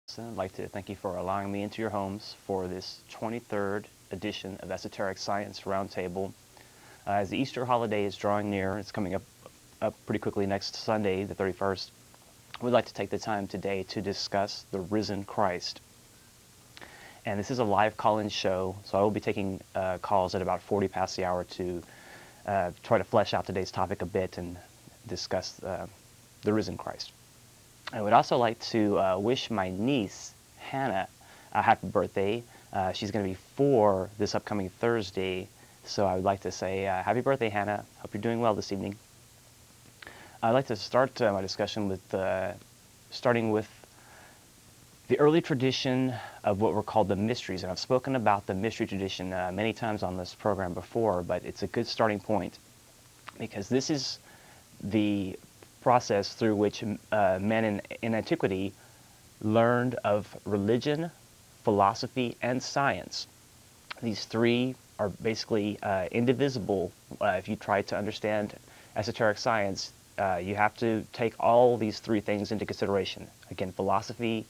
I'd like to thank you for allowing me into your homes for this 23rd edition of Esoteric Science Roundtable. As the Easter holiday is drawing near, it's coming up pretty quickly next Sunday, the 31st, we'd like to take the time today to discuss the risen Christ. And this is a live call-in show, so I will be taking calls at about 40 past the hour to try to flesh out today's topic a bit and discuss the risen Christ. I would also like to wish my niece, Hannah, a happy birthday. She's going to be 4 this upcoming Thursday, so I would like to say happy birthday, Hannah. Hope you're doing well this evening. I'd like to start my discussion with starting with the early tradition of what were called the mysteries. And I've spoken about the mystery tradition many times on this program before, but it's a good starting point because this is the process through which men in antiquity learned of religion, philosophy, and science. These three are basically indivisible. If you try to understand esoteric science, you have to take all these three things into consideration. Again, philosophy,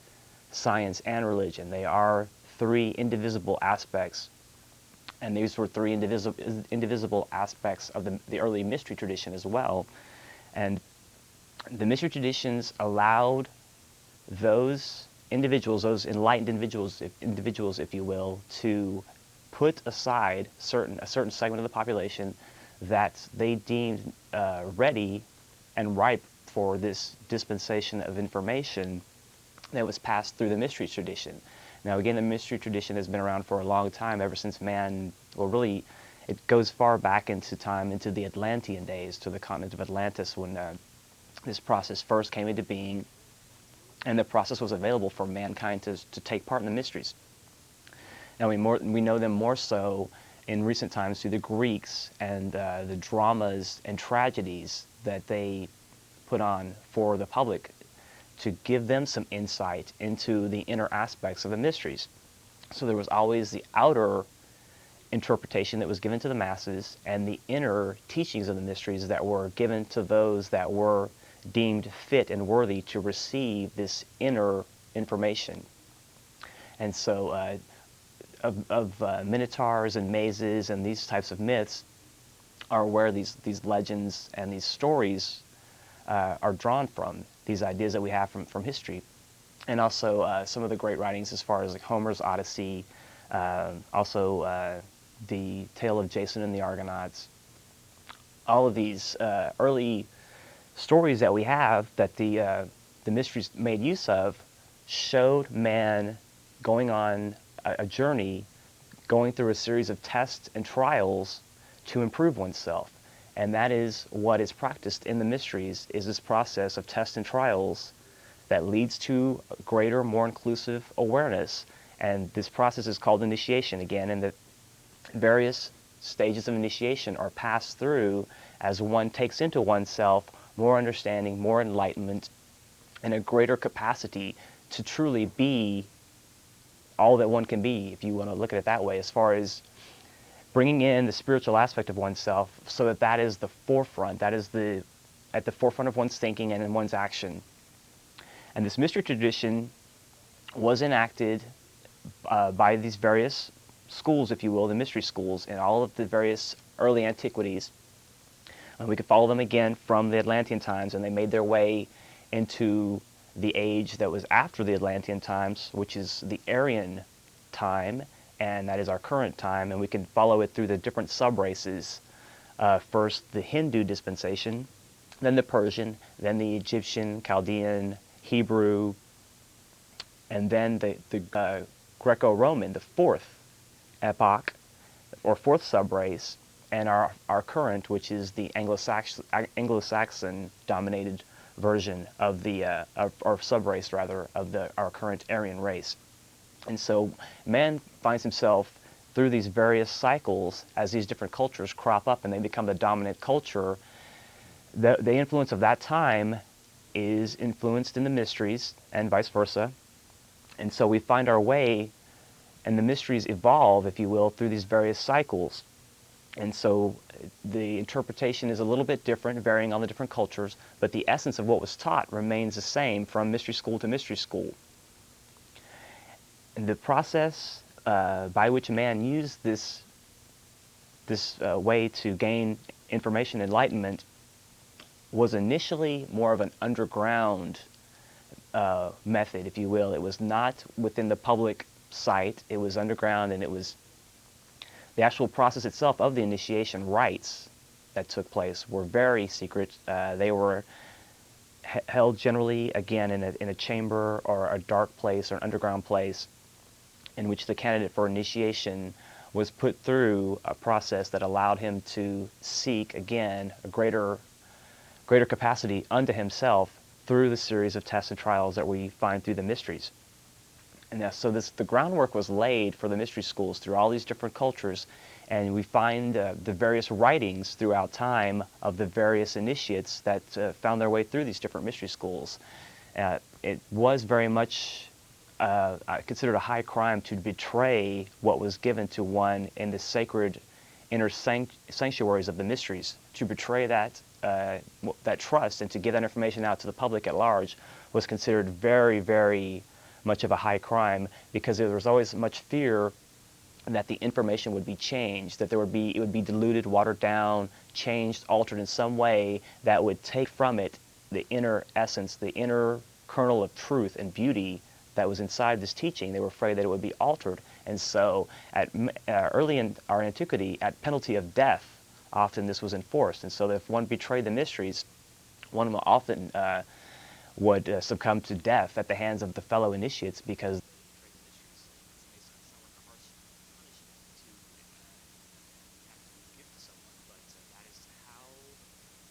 science, and religion. They are three indivisible aspects. And these were three indivisible aspects of the early mystery tradition as well. And the mystery traditions allowed those individuals, those enlightened individuals, if you will, to put aside a certain segment of the population that they deemed ready and ripe for this dispensation of information that was passed through the mystery tradition. Now, again, the mystery tradition has been around for a long time, ever since man, well, really, it goes far back into time, into the Atlantean days, to the continent of Atlantis, when this process first came into being, and the process was available for mankind to take part in the mysteries. Now we know them more so in recent times through the Greeks and the dramas and tragedies that they put on for the public to give them some insight into the inner aspects of the mysteries. So there was always the outer interpretation that was given to the masses and the inner teachings of the mysteries that were given to those that were deemed fit and worthy to receive this inner information. And so minotaurs and mazes and these types of myths are where these legends and these stories are drawn from, these ideas that we have from history. And also some of the great writings as far as like Homer's Odyssey, also the tale of Jason and the Argonauts. All of these early stories that we have that the mysteries made use of showed man going on a journey, going through a series of tests and trials to improve oneself. And that is what is practiced in the mysteries, is this process of tests and trials that leads to greater, more inclusive awareness. And this process is called initiation again, and the various stages of initiation are passed through as one takes into oneself more understanding, more enlightenment, and a greater capacity to truly be all that one can be, if you want to look at it that way, as far as bringing in the spiritual aspect of oneself so that that is the forefront, that is at the forefront of one's thinking and in one's action. And this mystery tradition was enacted by these various schools, if you will, the mystery schools in all of the various early antiquities. And we could follow them again from the Atlantean times, and they made their way into the age that was after the Atlantean times, which is the Aryan time, and that is our current time, and we can follow it through the different sub-races. First, the Hindu dispensation, then the Persian, then the Egyptian, Chaldean, Hebrew, and then the Greco-Roman, the fourth epoch, or fourth sub-race, and our current, which is the Anglo-Saxon dominated version of the or sub-race rather of our current Aryan race. And so man finds himself through these various cycles as these different cultures crop up and they become the dominant culture. The influence of that time is influenced in the mysteries and vice versa. And so we find our way, and the mysteries evolve, if you will, through these various cycles. And so the interpretation is a little bit different, varying on the different cultures, but the essence of what was taught remains the same from mystery school to mystery school. the process by which man used this way to gain information enlightenment was initially more of an underground method, if you will. It was not within the public sight. It was underground, and it was the actual process itself of the initiation rites that took place were very secret. They were held generally, again, in a chamber or a dark place or an underground place in which the candidate for initiation was put through a process that allowed him to seek, again, a greater capacity unto himself through the series of tests and trials that we find through the mysteries. And so the groundwork was laid for the mystery schools through all these different cultures, and we find the various writings throughout time of the various initiates that found their way through these different mystery schools. It was very much considered a high crime to betray what was given to one in the sacred inner sanctuaries of the mysteries. To betray that trust and to give that information out to the public at large was considered very, very much of a high crime, because there was always much fear that the information would be changed, that it would be diluted, watered down, changed, altered in some way that would take from it the inner essence, the inner kernel of truth and beauty that was inside this teaching. They were afraid that it would be altered. And so early in our antiquity, at penalty of death, often this was enforced. And so if one betrayed the mysteries, one often would succumb to death at the hands of the fellow initiates, because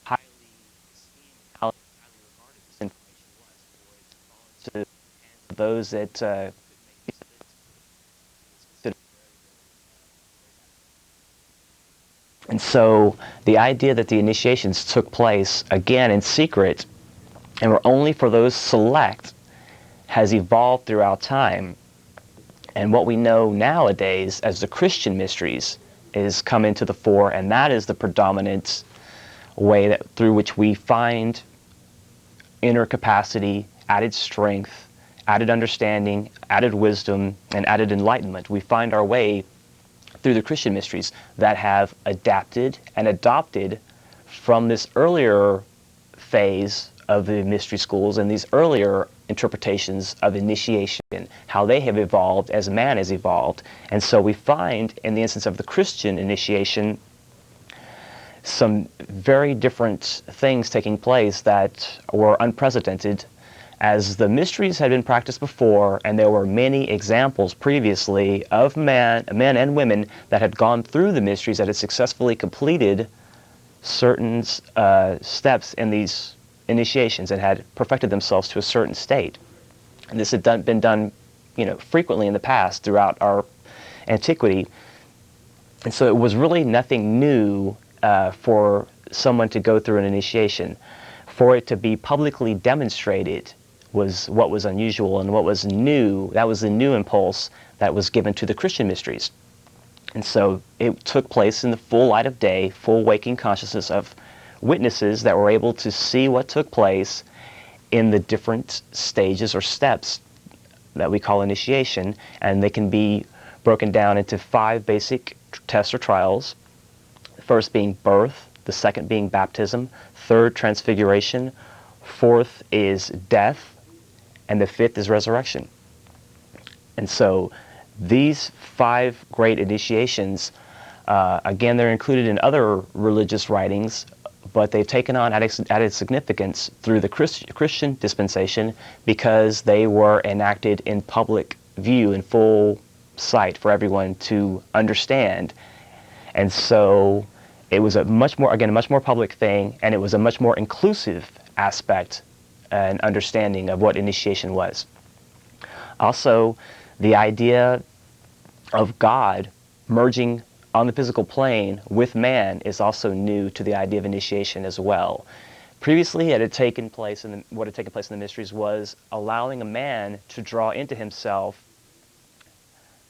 highly esteemed, highly regarded this information was, for it to those that and so the idea that the initiations took place, again, in secret, and were only for those select, has evolved throughout time. And what we know nowadays as the Christian mysteries is come into the fore, and that is the predominant way through which we find inner capacity, added strength, added understanding, added wisdom, and added enlightenment. We find our way through the Christian mysteries that have adapted and adopted from this earlier phase of the mystery schools and these earlier interpretations of initiation, how they have evolved as man has evolved. And so we find, in the instance of the Christian initiation, some very different things taking place that were unprecedented, as the mysteries had been practiced before, and there were many examples previously of men and women that had gone through the mysteries, that had successfully completed certain steps in these initiations and had perfected themselves to a certain state. And this had been done, frequently in the past throughout our antiquity. And so it was really nothing new for someone to go through an initiation. For it to be publicly demonstrated was what was unusual and what was new. That was the new impulse that was given to the Christian mysteries. And so it took place in the full light of day, full waking consciousness of witnesses that were able to see what took place in the different stages or steps that we call initiation. And they can be broken down into 5 basic tests or trials. The first being birth, the second being baptism, third transfiguration, fourth is death, and the fifth is resurrection. And so these 5 great initiations, again, they're included in other religious writings, but they've taken on added significance through the Christian dispensation because they were enacted in public view, in full sight for everyone to understand. And so it was a much more public thing, and it was a much more inclusive aspect and understanding of what initiation was. Also, the idea of God merging on the physical plane with man is also new to the idea of initiation as well. Previously, what had taken place in the mysteries was allowing a man to draw into himself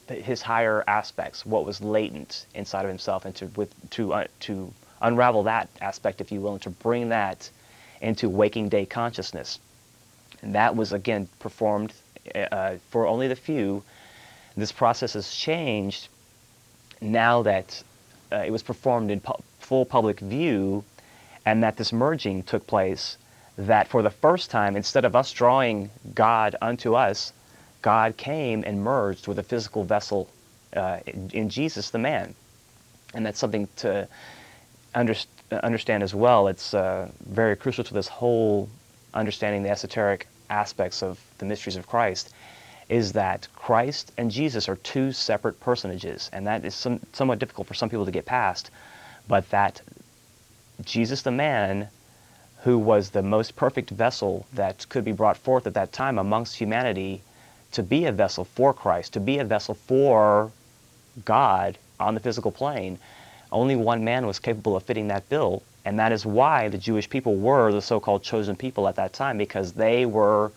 his higher aspects, what was latent inside of himself, and to unravel that aspect, if you will, and to bring that into waking day consciousness. And that was, again, performed for only the few, This process has changed now that it was performed in full public view, and that this merging took place, that for the first time, instead of us drawing God unto us, God came and merged with a physical vessel in Jesus the man. And that's something to understand as well. It's very crucial to this whole understanding the esoteric aspects of the mysteries of Christ, is that Christ and Jesus are two separate personages, and that is somewhat difficult for some people to get past, but that Jesus the man, who was the most perfect vessel that could be brought forth at that time amongst humanity, to be a vessel for Christ, to be a vessel for God on the physical plane, only one man was capable of fitting that bill. And that is why the Jewish people were the so-called chosen people at that time, because they were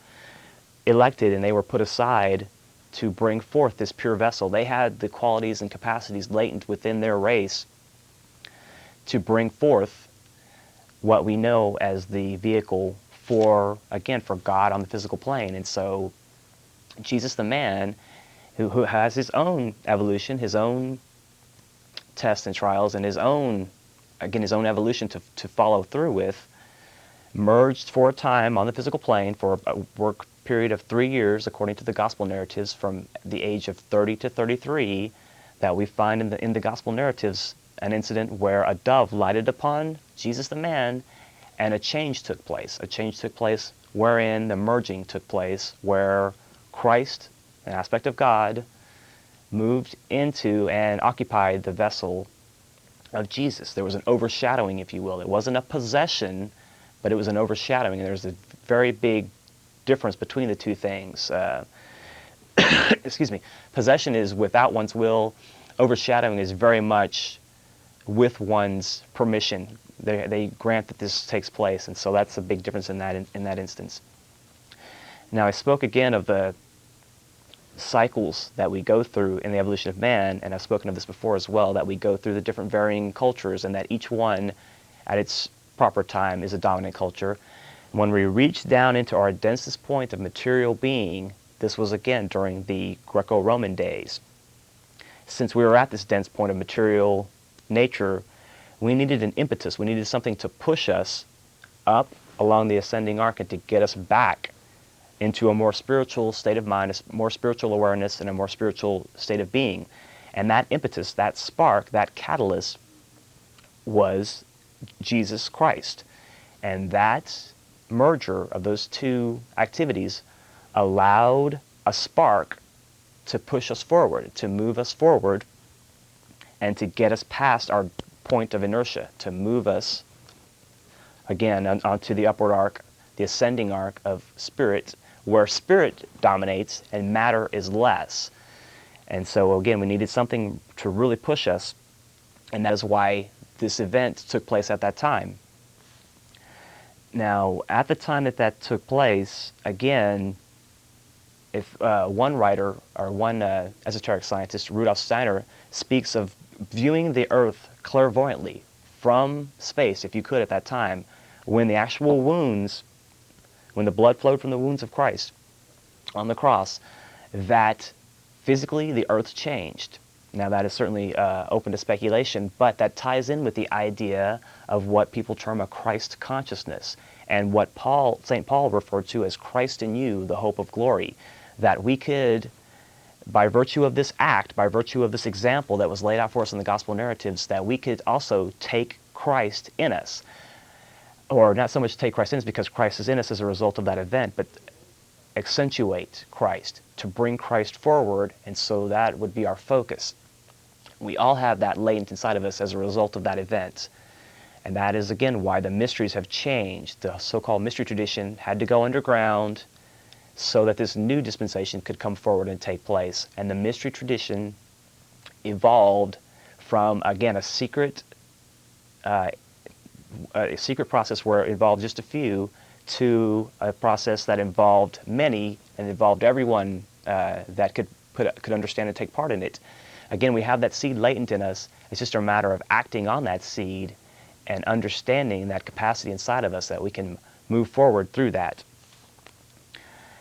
elected and they were put aside to bring forth this pure vessel. They had the qualities and capacities latent within their race to bring forth what we know as the vehicle for, again, for God on the physical plane. And so Jesus the man, who has his own evolution, his own tests and trials, and his own evolution to follow through with, merged for a time on the physical plane for a work period of 3 years, according to the gospel narratives, from the age of 30 to 33, that we find in the gospel narratives an incident where a dove lighted upon Jesus the man, and a change took place. A change took place wherein the merging took place, where Christ, an aspect of God, moved into and occupied the vessel of Jesus. There was an overshadowing, if you will. It wasn't a possession, but it was an overshadowing. And there's a very big difference between the two things. Excuse me. Possession is without one's will. Overshadowing is very much with one's permission. They grant that this takes place, and so that's a big difference in that instance. Now, I spoke again of the cycles that we go through in the evolution of man, and I've spoken of this before as well, that we go through the different varying cultures, and that each one at its proper time is a dominant culture. When we reach down into our densest point of material being, this was again during the Greco-Roman days. Since we were at this dense point of material nature, we needed an impetus. We needed something to push us up along the ascending arc and to get us back into a more spiritual state of mind, a more spiritual awareness, and a more spiritual state of being. And that impetus, that spark, that catalyst was Jesus Christ. And that merger of those two activities allowed a spark to push us forward, to move us forward, and to get us past our point of inertia, to move us again onto the upward arc, the ascending arc of spirit, where spirit dominates and matter is less. And so again, we needed something to really push us, and that is why this event took place at that time. Now, at the time that took place, again, if one writer or one esoteric scientist, Rudolf Steiner, speaks of viewing the earth clairvoyantly from space, if you could at that time, when the actual wounds, when the blood flowed from the wounds of Christ on the cross, that physically the earth changed. Now that is certainly open to speculation, but that ties in with the idea of what people term a Christ consciousness, and what St. Paul referred to as Christ in you, the hope of glory, that we could, by virtue of this act, by virtue of this example that was laid out for us in the gospel narratives, that we could also take Christ in us. Or not so much take Christ in us because Christ is in us as a result of that event, but accentuate Christ, to bring Christ forward, and so that would be our focus. We all have that latent inside of us as a result of that event. And that is, again, why the mysteries have changed. The so-called mystery tradition had to go underground so that this new dispensation could come forward and take place. And the mystery tradition evolved from, again, a secret process where it involved just a few, to a process that involved many and involved everyone that could understand and take part in it. Again, we have that seed latent in us. It's just a matter of acting on that seed and understanding that capacity inside of us that we can move forward through that.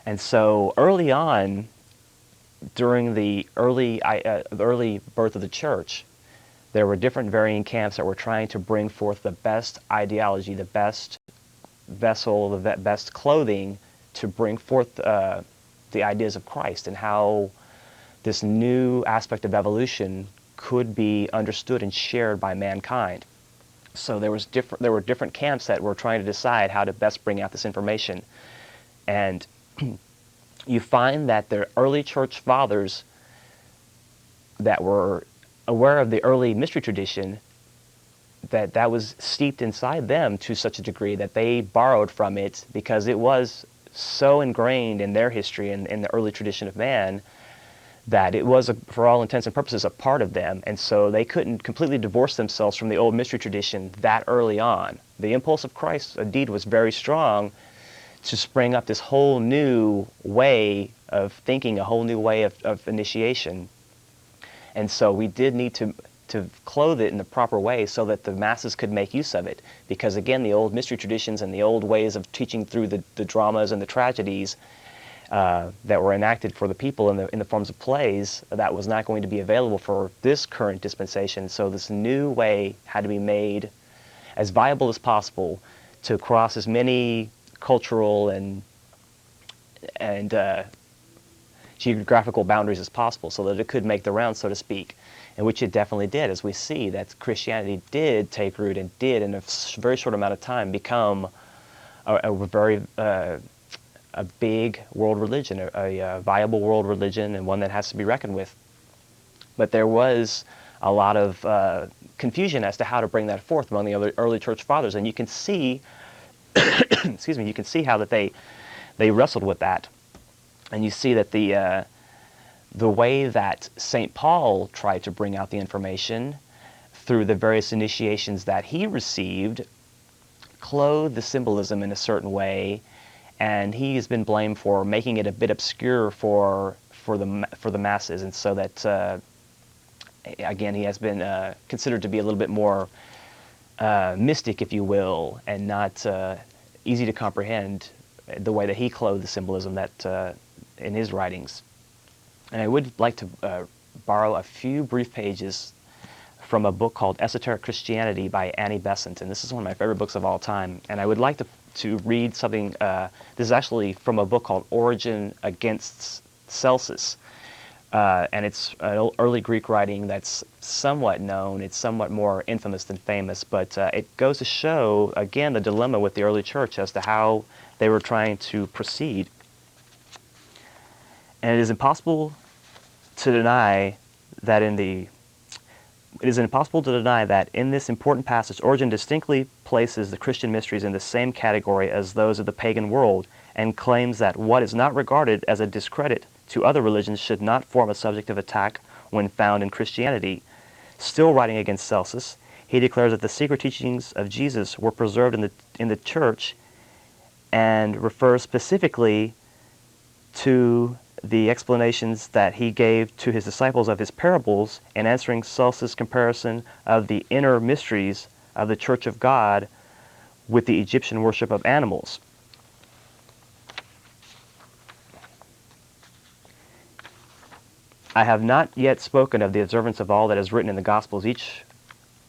And so early on, during the early birth of the church, there were different varying camps that were trying to bring forth the best ideology, the best vessel, the best clothing to bring forth the ideas of Christ and how this new aspect of evolution could be understood and shared by mankind. So there were different camps that were trying to decide how to best bring out this information. And you find that the early church fathers that were aware of the early mystery tradition, that was steeped inside them to such a degree that they borrowed from it because it was so ingrained in their history and in the early tradition of man that it was, for all intents and purposes, a part of them. And so they couldn't completely divorce themselves from the old mystery tradition that early on. The impulse of Christ, indeed, was very strong to spring up this whole new way of thinking, a whole new way of initiation. And so we did need to clothe it in the proper way so that the masses could make use of it. Because again, the old mystery traditions and the old ways of teaching through the dramas and the tragedies that were enacted for the people in the forms of plays, that was not going to be available for this current dispensation. So this new way had to be made as viable as possible to cross as many cultural and geographical boundaries as possible so that it could make the rounds, so to speak, and which it definitely did, as we see that Christianity did take root and did, in a very short amount of time, become a big world religion, a viable world religion, and one that has to be reckoned with. But there was a lot of confusion as to how to bring that forth among the early church fathers, and you can see, excuse me, you can see how that they wrestled with that. And you see that the way that St. Paul tried to bring out the information through the various initiations that he received clothed the symbolism in a certain way, and he has been blamed for making it a bit obscure for the masses, and so that again, he has been considered to be a little bit more mystic, if you will, and not easy to comprehend the way that he clothed the symbolism that in his writings. And I would like to borrow a few brief pages from a book called Esoteric Christianity by Annie Besant, and this is one of my favorite books of all time. And I would like to read something, this is actually from a book called Origen Against Celsus. And it's an early Greek writing that's somewhat known. It's somewhat more infamous than famous, but it goes to show, again, the dilemma with the early church as to how they were trying to proceed. And it is impossible to deny that in this important passage, Origen distinctly places the Christian mysteries in the same category as those of the pagan world, and claims that what is not regarded as a discredit to other religions should not form a subject of attack when found in Christianity. Still writing against Celsus, he declares that the secret teachings of Jesus were preserved in the church, and refers specifically to the explanations that he gave to his disciples of his parables in answering Celsus' comparison of the inner mysteries of the Church of God with the Egyptian worship of animals. I have not yet spoken of the observance of all that is written in the Gospels, each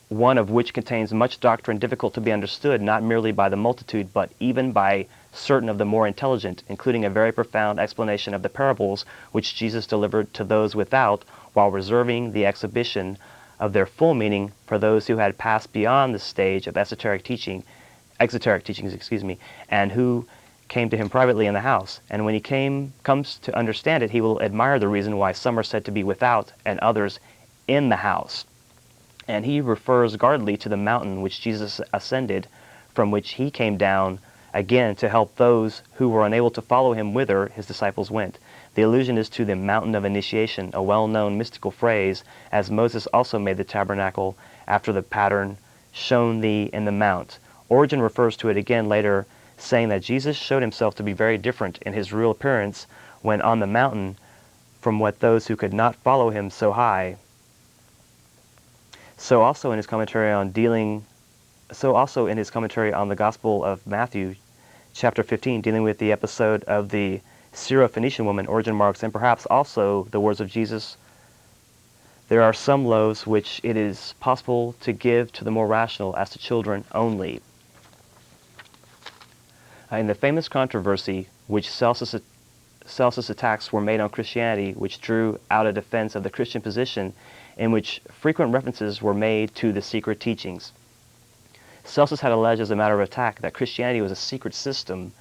one of which contains much doctrine difficult to be understood, not merely by the multitude, but even by certain of the more intelligent, including a very profound explanation of the parables which Jesus delivered to those without, while reserving the exhibition of their full meaning for those who had passed beyond the stage of exoteric teachings, and who came to him privately in the house. And when he comes to understand it, he will admire the reason why some are said to be without and others in the house. And he refers guardedly to the mountain which Jesus ascended, from which he came down again to help those who were unable to follow him whither his disciples went. The allusion is to the mountain of initiation, a well-known mystical phrase, as Moses also made the tabernacle after the pattern shown thee in the mount. Origen refers to it again later, saying that Jesus showed himself to be very different in his real appearance when on the mountain from what those who could not follow him so high. So also in his commentary on the Gospel of Matthew, chapter 15, dealing with the episode of the Syrophoenician woman, origin marks, and perhaps also the words of Jesus, "There are some loaves which it is possible to give to the more rational as to children only." In the famous controversy which Celsus attacks were made on Christianity, which drew out a defense of the Christian position in which frequent references were made to the secret teachings. Celsus had alleged as a matter of attack that Christianity was a secret system,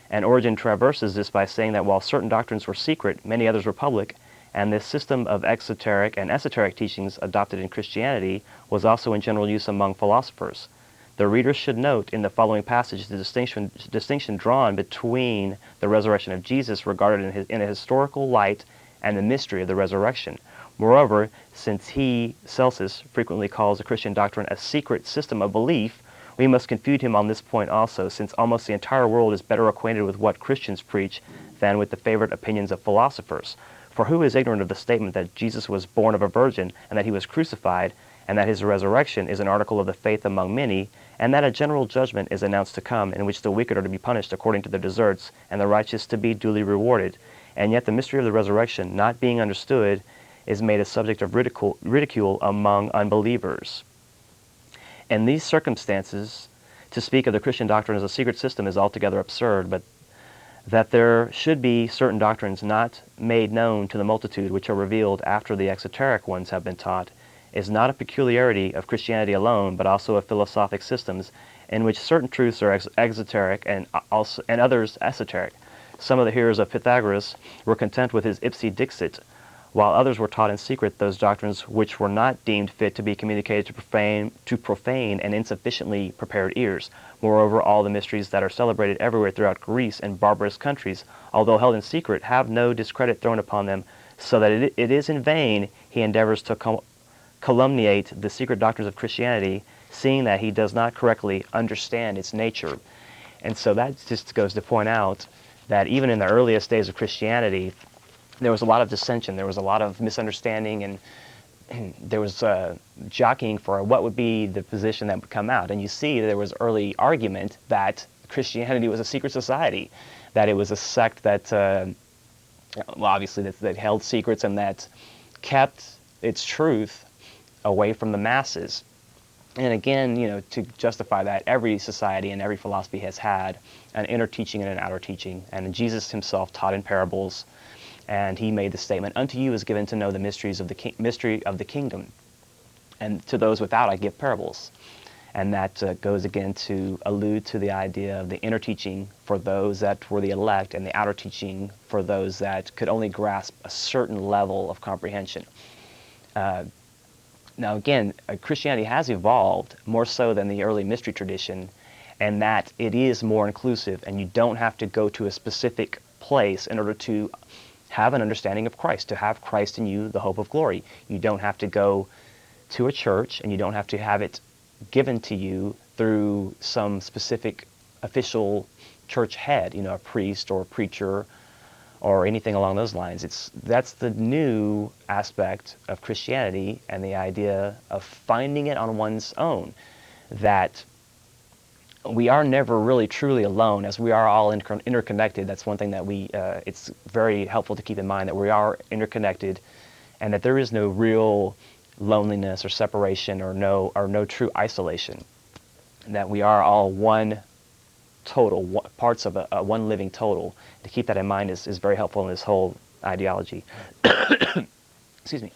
and Origen traverses this by saying that while certain doctrines were secret, many others were public, and this system of exoteric and esoteric teachings adopted in Christianity was also in general use among philosophers. The reader should note in the following passage the distinction drawn between the resurrection of Jesus regarded in a historical light and the mystery of the resurrection. Moreover, since Celsus, frequently calls the Christian doctrine a secret system of belief, we must confute him on this point also, since almost the entire world is better acquainted with what Christians preach than with the favorite opinions of philosophers. For who is ignorant of the statement that Jesus was born of a virgin, and that he was crucified, and that his resurrection is an article of the faith among many, and that a general judgment is announced to come, in which the wicked are to be punished according to their deserts, and the righteous to be duly rewarded? And yet the mystery of the resurrection, not being understood, is made a subject of ridicule among unbelievers. In these circumstances, to speak of the Christian doctrine as a secret system is altogether absurd, but that there should be certain doctrines not made known to the multitude which are revealed after the exoteric ones have been taught is not a peculiarity of Christianity alone, but also of philosophic systems in which certain truths are exoteric and others esoteric. Some of the hearers of Pythagoras were content with his ipse dixit, while others were taught in secret those doctrines which were not deemed fit to be communicated to profane and insufficiently prepared ears. Moreover, all the mysteries that are celebrated everywhere throughout Greece and barbarous countries, although held in secret, have no discredit thrown upon them, so that it is in vain he endeavors to calumniate the secret doctrines of Christianity, seeing that he does not correctly understand its nature. And so that just goes to point out that even in the earliest days of Christianity, there was a lot of dissension, there was a lot of misunderstanding, and there was jockeying for what would be the position that would come out. And you see there was early argument that Christianity was a secret society, that it was a sect that, well, obviously that held secrets and that kept its truth away from the masses. And again, to justify that, every society and every philosophy has had an inner teaching and an outer teaching. And Jesus himself taught in parables, and he made the statement, "Unto you is given to know the mystery of the kingdom, and to those without I give parables." And that goes again to allude to the idea of the inner teaching for those that were the elect, and the outer teaching for those that could only grasp a certain level of comprehension. Now again, Christianity has evolved more so than the early mystery tradition, and that it is more inclusive, and you don't have to go to a specific place in order to have an understanding of Christ, to have Christ in you, the hope of glory. You don't have to go to a church, and you don't have to have it given to you through some specific official church head, a priest or a preacher or anything along those lines. That's the new aspect of Christianity, and the idea of finding it on one's own, that we are never really truly alone, as we are all interconnected. That's one thing that it's very helpful to keep in mind, that we are interconnected, and that there is no real loneliness or separation or no true isolation, that we are all one total, parts of a one living total. To keep that in mind is very helpful in this whole ideology. Excuse me.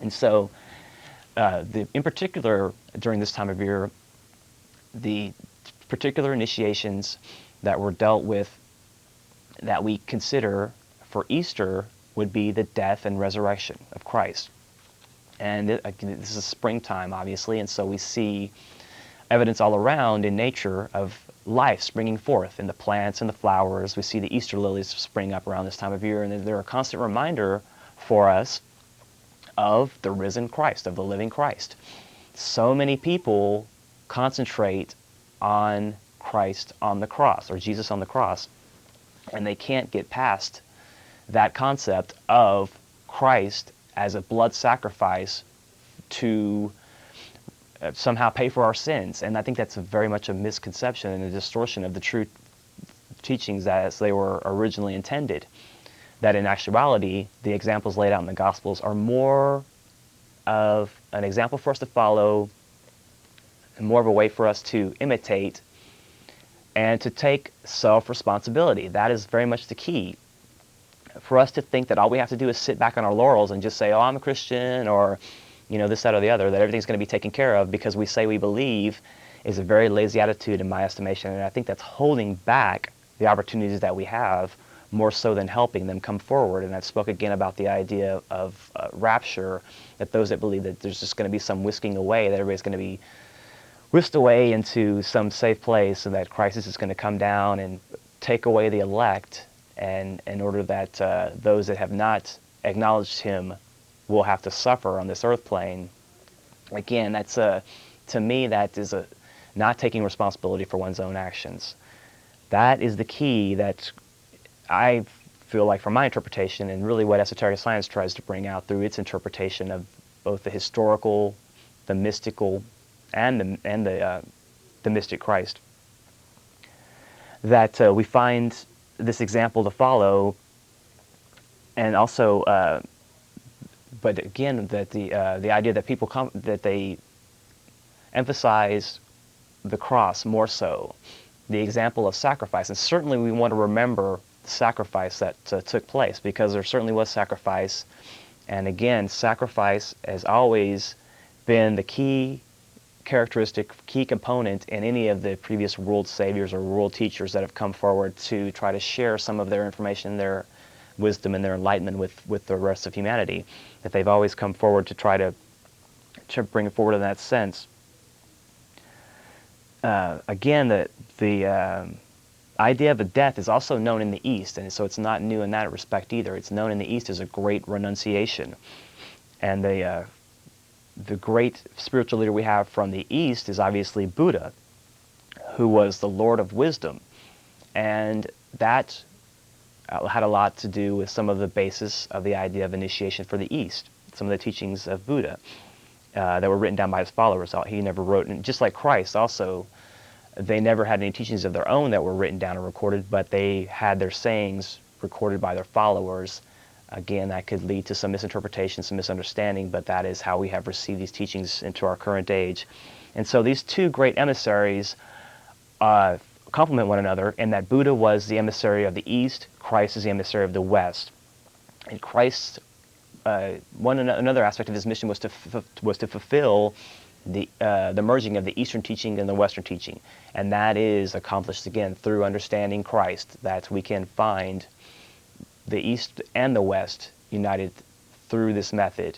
And so, in particular, during this time of year, the particular initiations that were dealt with, that we consider for Easter, would be the death and resurrection of Christ. And this is springtime, obviously, and so we see evidence all around in nature of life springing forth in the plants and the flowers. We see the Easter lilies spring up around this time of year, and they're a constant reminder for us of the risen Christ, of the living Christ. So many people concentrate on Christ on the cross, or Jesus on the cross, and they can't get past that concept of Christ as a blood sacrifice to somehow pay for our sins. And I think that's very much a misconception and a distortion of the true teachings as they were originally intended. That in actuality, the examples laid out in the Gospels are more of an example for us to follow, and more of a way for us to imitate and to take self-responsibility. That is very much the key. For us to think that all we have to do is sit back on our laurels and just say, oh, I'm a Christian, or this, that, or the other, that everything's going to be taken care of because we say we believe, is a very lazy attitude in my estimation. And I think that's holding back the opportunities that we have more so than helping them come forward. And I spoke again about the idea of rapture, that those that believe that there's just going to be some whisking away, that everybody's going to be whisked away into some safe place, and that Christ is going to come down and take away the elect, and in order that those that have not acknowledged him will have to suffer on this earth plane. Again, that's to me, that is not taking responsibility for one's own actions. That is the key that I feel like, from my interpretation, and really what esoteric science tries to bring out through its interpretation of both the historical, the mystical, and the mystic Christ, that we find this example to follow, and also, but again, that the idea that people that they emphasize the cross more so, the example of sacrifice, and certainly we want to remember the sacrifice that took place, because there certainly was sacrifice, and again, sacrifice has always been the key characteristic, key component in any of the previous world saviors or world teachers that have come forward to try to share some of their information, their wisdom, and their enlightenment with the rest of humanity. That they've always come forward to try to bring it forward in that sense. Again, the idea of a death is also known in the East, and so it's not new in that respect either. It's known in the East as a great renunciation. And the great spiritual leader we have from the East is obviously Buddha, who was the Lord of wisdom. And that had a lot to do with some of the basis of the idea of initiation for the East, some of the teachings of Buddha that were written down by his followers. He never wrote, and just like Christ also, they never had any teachings of their own that were written down or recorded, but they had their sayings recorded by their followers. Again, that could lead to some misinterpretation, some misunderstanding, but that is how we have received these teachings into our current age. And so these two great emissaries complement one another, in that Buddha was the emissary of the East, Christ is the emissary of the West. And Christ, another aspect of his mission was to fulfill the merging of the Eastern teaching and the Western teaching. And that is accomplished, again, through understanding Christ, that we can find the East and the West united through this method.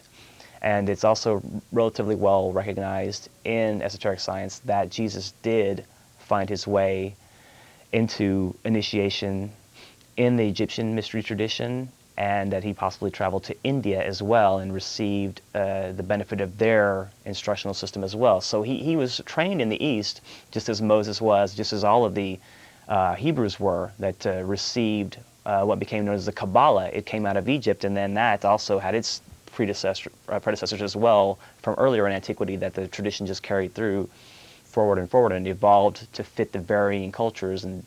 And it's also relatively well recognized in esoteric science that Jesus did find his way into initiation in the Egyptian mystery tradition, and that he possibly traveled to India as well and received the benefit of their instructional system as well. So he was trained in the East, just as Moses was, just as all of the Hebrews were, that received what became known as the Kabbalah. It came out of Egypt, and then that also had its predecessors as well from earlier in antiquity, that the tradition just carried through forward and evolved to fit the varying cultures, and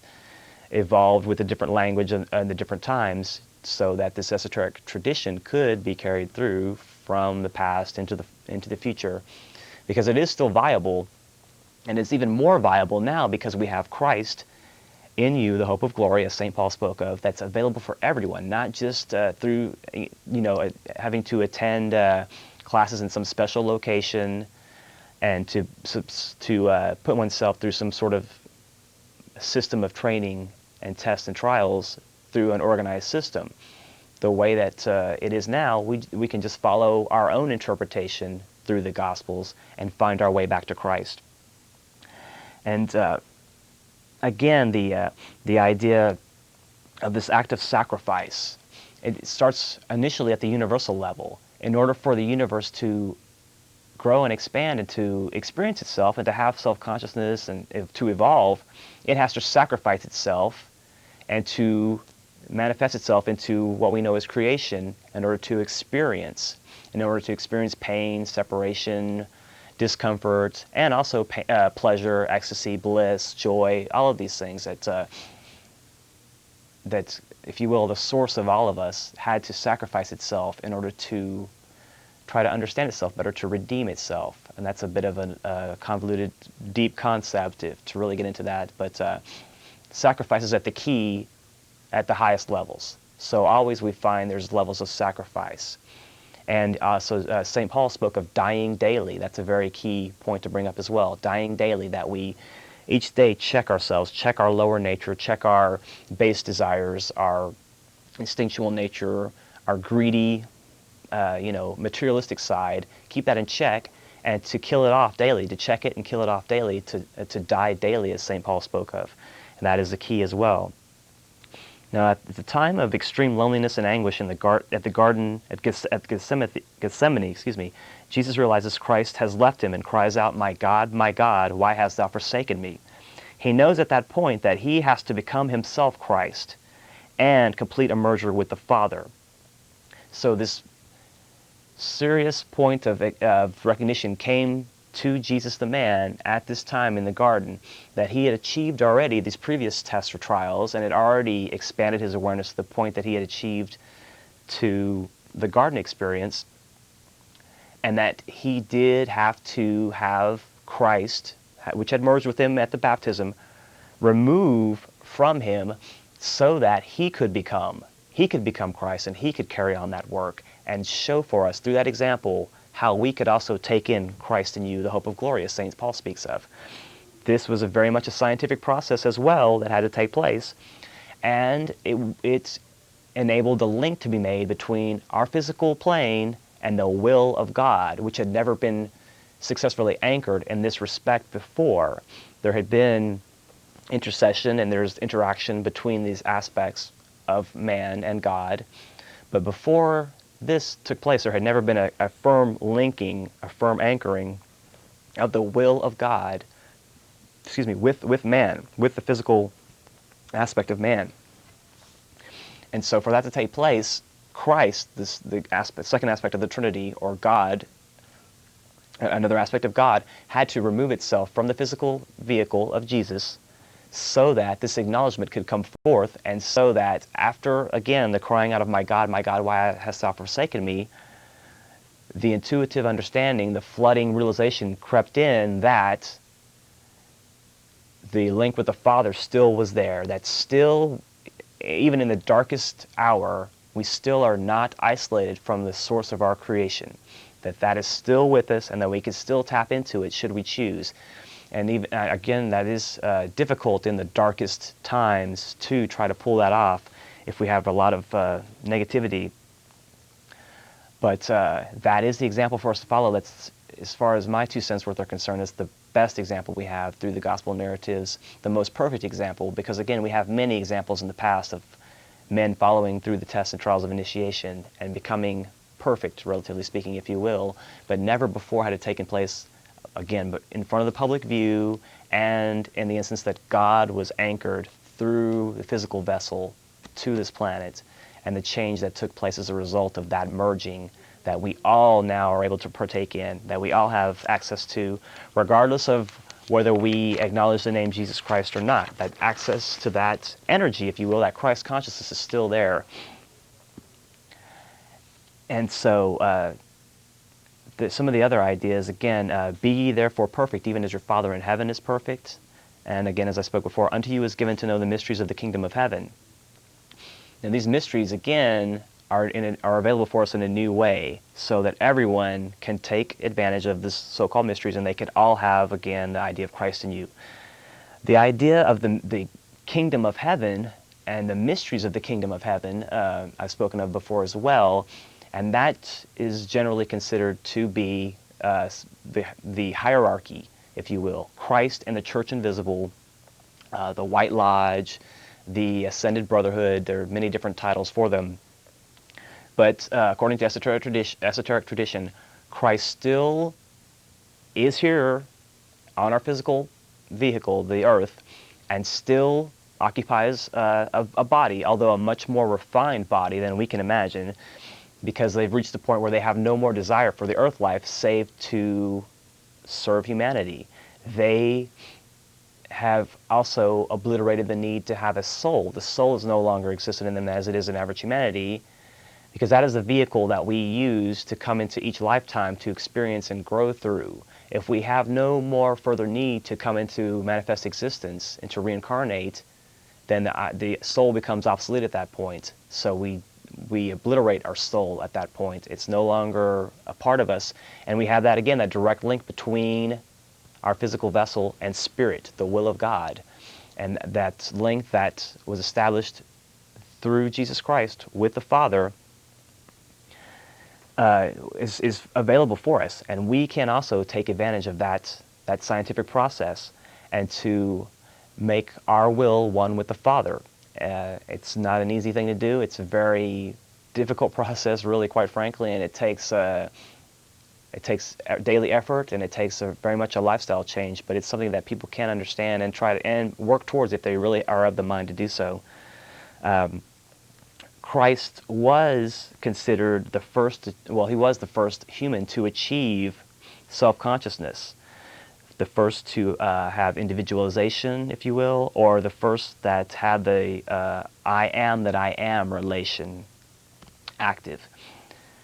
evolved with the different language and the different times, so that this esoteric tradition could be carried through from the past into the future, because it is still viable, and it's even more viable now because we have Christ in you, the hope of glory, as St. Paul spoke of, that's available for everyone, not just through having to attend classes in some special location and to put oneself through some sort of system of training and tests and trials through an organized system. The way that it is now, we can just follow our own interpretation through the Gospels and find our way back to Christ. And again, the idea of this act of sacrifice, it starts initially at the universal level. In order for the universe to grow and expand and to experience itself and to have self-consciousness and to evolve, it has to sacrifice itself and to manifest itself into what we know as creation in order to experience pain, separation, discomfort, and also pleasure, ecstasy, bliss, joy, all of these things that that, if you will, the source of all of us had to sacrifice itself in order to try to understand itself better, to redeem itself. And that's a bit of a convoluted, deep concept to really get into that. But sacrifice is at the key at the highest levels. So always we find there's levels of sacrifice. And so St. Paul spoke of dying daily. That's a very key point to bring up as well. Dying daily, that we each day check ourselves, check our lower nature, check our base desires, our instinctual nature, our greedy, materialistic side, keep that in check, and to kill it off daily, to check it and kill it off daily, to die daily, as St. Paul spoke of. And that is the key as well. Now, at the time of extreme loneliness and anguish at the garden at Gethsemane, Jesus realizes Christ has left him and cries out, my God, why hast thou forsaken me?" He knows at that point that he has to become himself Christ and complete a merger with the Father. So this serious point of recognition came to Jesus the man at this time in the garden, that he had achieved already these previous tests or trials, and had already expanded his awareness to the point that he had achieved to the garden experience, and that he did have to have Christ, which had merged with him at the baptism, remove from him so that he could become Christ, and he could carry on that work and show for us through that example how we could also take in Christ in you, the hope of glory, as St. Paul speaks of. This was very much a scientific process as well that had to take place, and it enabled a link to be made between our physical plane and the will of God, which had never been successfully anchored in this respect before. There had been intercession and there's interaction between these aspects of man and God, but before this took place, there had never been a firm linking, a firm anchoring of the will of God, with man, with the physical aspect of man. And so for that to take place, Christ, second aspect of the Trinity, or God, another aspect of God, had to remove itself from the physical vehicle of Jesus so that this acknowledgement could come forth, and so that after, again, the crying out of my God, why hast thou forsaken me?" the intuitive understanding, the flooding realization crept in that the link with the Father still was there, that still, even in the darkest hour, we still are not isolated from the source of our creation, that is still with us, and that we can still tap into it should we choose. And even, again, that is difficult in the darkest times to try to pull that off if we have a lot of negativity. But that is the example for us to follow. That's, as far as my 2 cents worth are concerned, is the best example we have through the gospel narratives, the most perfect example, because again, we have many examples in the past of men following through the tests and trials of initiation and becoming perfect, relatively speaking, if you will, but never before had it taken place, again, but in front of the public view, and in the instance that God was anchored through the physical vessel to this planet, and the change that took place as a result of that merging that we all now are able to partake in, that we all have access to, regardless of whether we acknowledge the name Jesus Christ or not. That access to that energy, if you will, that Christ consciousness is still there. And so some of the other ideas, again, be ye therefore perfect, even as your Father in heaven is perfect. And again, as I spoke before, unto you is given to know the mysteries of the kingdom of heaven. Now these mysteries, again, are available for us in a new way, so that everyone can take advantage of this so-called mysteries, and they could all have, again, the idea of Christ in you. The idea of the kingdom of heaven and the mysteries of the kingdom of heaven, I've spoken of before as well, and that is generally considered to be the hierarchy, if you will. Christ and the church invisible, the White Lodge, the Ascended Brotherhood. There are many different titles for them. But according to esoteric tradition, Christ still is here on our physical vehicle, the earth, and still occupies a body, although a much more refined body than we can imagine, because they've reached the point where they have no more desire for the earth life save to serve humanity. They have also obliterated the need to have a soul. The soul is no longer existent in them as it is in average humanity, because that is the vehicle that we use to come into each lifetime to experience and grow through. If we have no more further need to come into manifest existence and to reincarnate, then the soul becomes obsolete at that point. So we obliterate our soul at that point. It's no longer a part of us. And we have that, again, that direct link between our physical vessel and spirit, the will of God. And that link that was established through Jesus Christ with the Father is available for us. And we can also take advantage of that scientific process and to make our will one with the Father. It's not an easy thing to do. It's a very difficult process, really, quite frankly, and it takes daily effort, and it takes very much a lifestyle change. But it's something that people can understand and try to and work towards if they really are of the mind to do so. Christ was considered the first. Well, he was the first human to achieve self-consciousness. The first to have individualization, if you will, or the first that had the I am that I am relation active.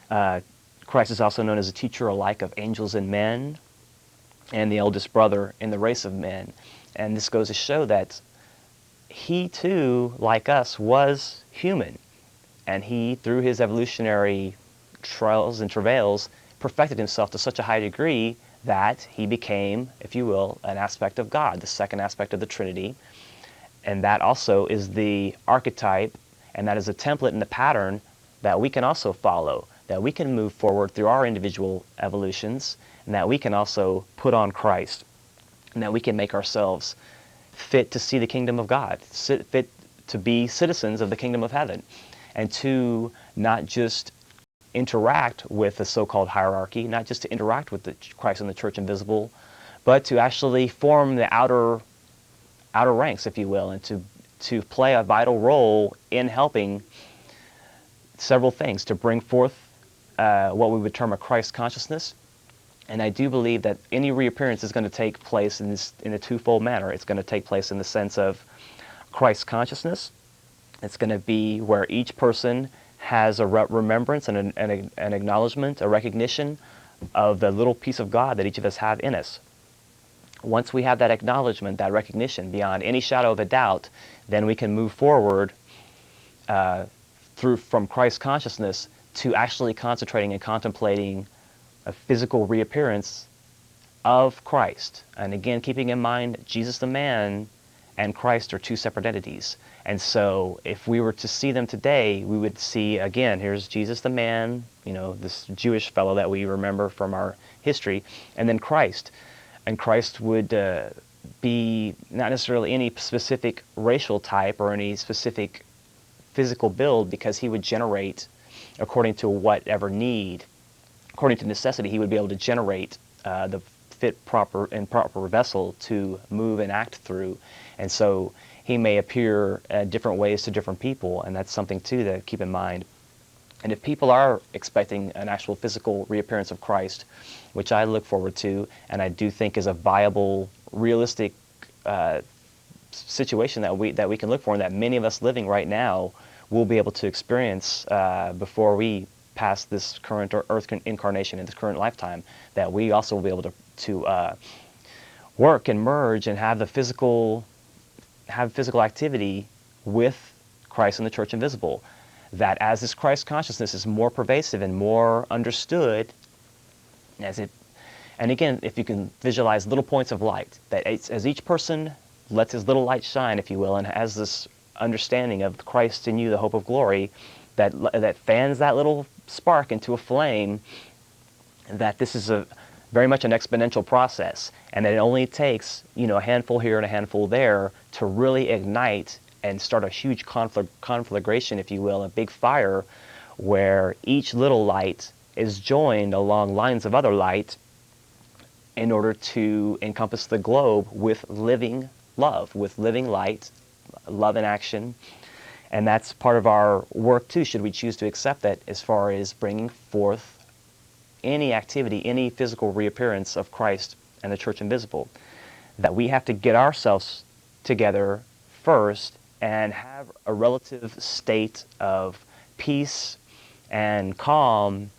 Christ is also known as a teacher alike of angels and men, and the eldest brother in the race of men. And this goes to show that he too, like us, was human. And he, through his evolutionary trials and travails, perfected himself to such a high degree that he became, if you will, an aspect of God, the second aspect of the Trinity. And that also is the archetype, and that is a template and the pattern that we can also follow, that we can move forward through our individual evolutions, and that we can also put on Christ, and that we can make ourselves fit to see the kingdom of God, fit to be citizens of the kingdom of heaven, and to not just interact with the so-called hierarchy, not just to interact with the Christ and the church invisible, but to actually form the outer ranks, if you will, and to play a vital role in helping several things, to bring forth what we would term a Christ consciousness. And I do believe that any reappearance is going to take place in a twofold manner. It's going to take place in the sense of Christ consciousness. It's going to be where each person has a remembrance and an acknowledgement, a recognition of the little piece of God that each of us have in us. Once we have that acknowledgement, that recognition, beyond any shadow of a doubt, then we can move forward from Christ consciousness to actually concentrating and contemplating a physical reappearance of Christ. And again, keeping in mind, Jesus the man and Christ are two separate entities. And so if we were to see them today, we would see, again, here's Jesus the man, this Jewish fellow that we remember from our history, and then Christ. And Christ would be not necessarily any specific racial type or any specific physical build, because he would generate according to whatever need, according to necessity, he would be able to generate the fit, proper vessel to move and act through. And so he may appear different ways to different people, and that's something too to keep in mind. And if people are expecting an actual physical reappearance of Christ, which I look forward to, and I do think is a viable, realistic situation that we can look for, and that many of us living right now will be able to experience before we pass this current earth incarnation in this current lifetime, that we also will be able to work and merge and have physical activity with Christ and the church invisible. That as this Christ consciousness is more pervasive and more understood, and again, if you can visualize little points of light, that as each person lets his little light shine, if you will, and has this understanding of Christ in you, the hope of glory, that fans that little spark into a flame, that this is very much an exponential process, and that it only takes a handful here and a handful there to really ignite and start a huge conflagration, if you will, a big fire, where each little light is joined along lines of other light in order to encompass the globe with living love, with living light, love in action. And that's part of our work too, should we choose to accept that, as far as bringing forth any activity, any physical reappearance of Christ and the church invisible. that we have to get ourselves together first and have a relative state of peace and calm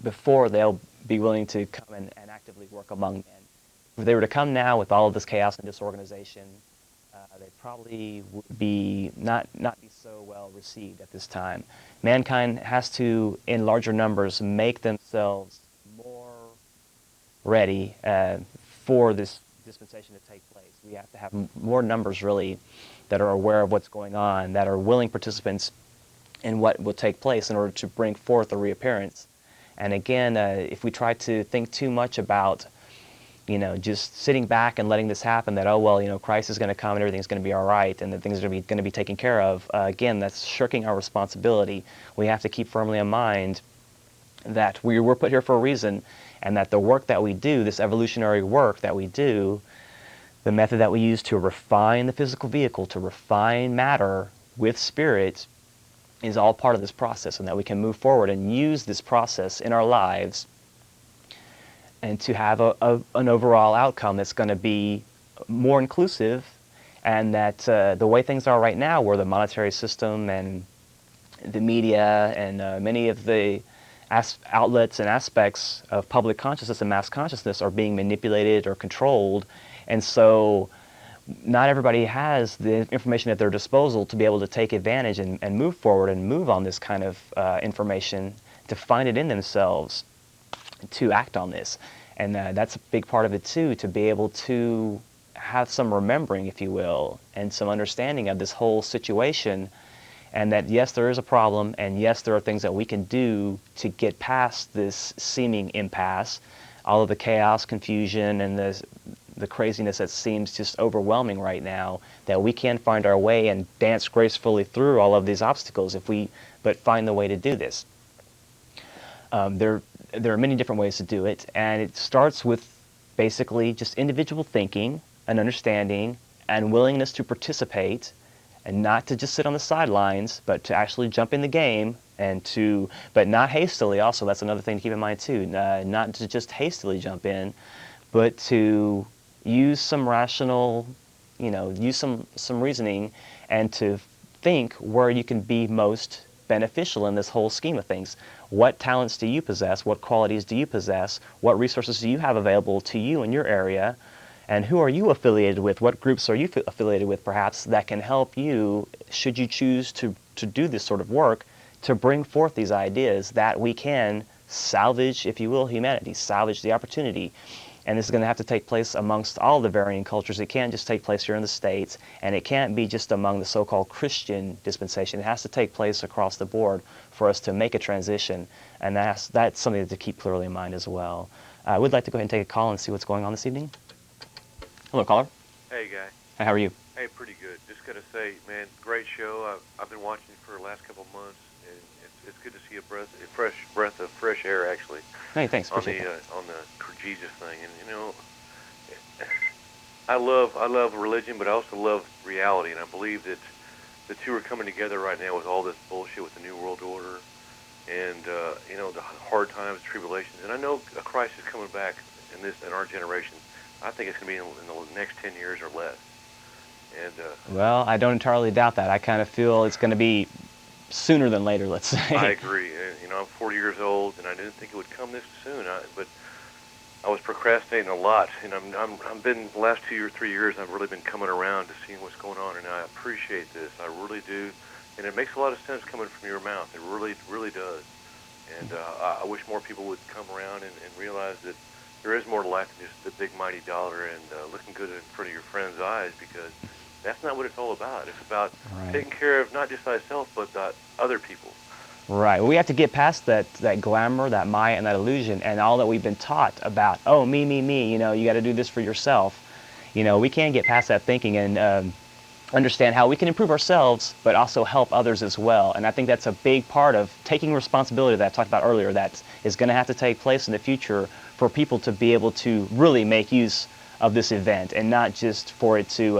before they'll be willing to come and actively work among men. If they were to come now with all of this chaos and disorganization, they probably would be not be so well received at this time. Mankind has to, in larger numbers, make themselves more ready for this dispensation to take place. We have to have more numbers, really, that are aware of what's going on, that are willing participants in what will take place in order to bring forth a reappearance. And again, if we try to think too much about, just sitting back and letting this happen, that, oh, well, Christ is going to come and everything's going to be all right and that things are going to be taken care of, again, that's shirking our responsibility. We have to keep firmly in mind that we were put here for a reason, and that the work that we do, this evolutionary work that we do, the method that we use to refine the physical vehicle, to refine matter with spirit, is all part of this process, and that we can move forward and use this process in our lives and to have an overall outcome that's going to be more inclusive, and that the way things are right now, where the monetary system and the media and many of the outlets and aspects of public consciousness and mass consciousness are being manipulated or controlled, and so not everybody has the information at their disposal to be able to take advantage and move forward and move on this kind of information, to find it in themselves to act on this. And that's a big part of it too, to be able to have some remembering, if you will, and some understanding of this whole situation, and that yes, there is a problem, and yes, there are things that we can do to get past this seeming impasse, all of the chaos, confusion, and the craziness that seems just overwhelming right now, that we can find our way and dance gracefully through all of these obstacles if we but find the way to do this. There are many different ways to do it, and it starts with basically just individual thinking and understanding and willingness to participate, and not to just sit on the sidelines, but to actually jump in the game, but not hastily. Also, that's another thing to keep in mind too. Not to just hastily jump in, but to use some rational, use some reasoning, and to think where you can be most beneficial in this whole scheme of things. What talents do you possess? What qualities do you possess? What resources do you have available to you in your area? And who are you affiliated with? What groups are you affiliated with, perhaps, that can help you, should you choose to do this sort of work, to bring forth these ideas that we can salvage, if you will, humanity, salvage the opportunity. And this is going to have to take place amongst all the varying cultures. It can't just take place here in the States, and it can't be just among the so-called Christian dispensation. It has to take place across the board for us to make a transition, and that's something to keep clearly in mind as well. I would like to go ahead and take a call and see what's going on this evening. Hello, caller. Hey, guy. Hi, how are you? Hey, pretty good. Just got to say, man, great show. I've been watching it for the last couple of months, and it's good to see a fresh breath of fresh air, actually. Hey, thanks. On Appreciate the on the Jesus thing, and I love religion, but I also love reality, and I believe that the two are coming together right now with all this bullshit with the New World Order, and the hard times, tribulations, and I know a Christ is coming back in our generation. I think it's going to be in the next 10 years or less. And well, I don't entirely doubt that. I kind of feel it's going to be sooner than later, let's say. I agree. I'm 40 years old, and I didn't think it would come this soon. But I was procrastinating a lot, and I've been the last 2 or 3 years. I've really been coming around to seeing what's going on, and I appreciate this. I really do, and it makes a lot of sense coming from your mouth. It really, really does. And I wish more people would come around and realize that there is more to life than just the big mighty dollar and looking good in front of your friend's eyes, because that's not what it's all about. It's about taking care of not just thyself, but other people. Right. Well, we have to get past that glamour, that maya, and that illusion, and all that we've been taught about. Oh, me, me, me. You got to do this for yourself. We can get past that thinking and understand how we can improve ourselves, but also help others as well. And I think that's a big part of taking responsibility that I talked about earlier. That is going to have to take place in the future for people to be able to really make use of this event, and not just for it to,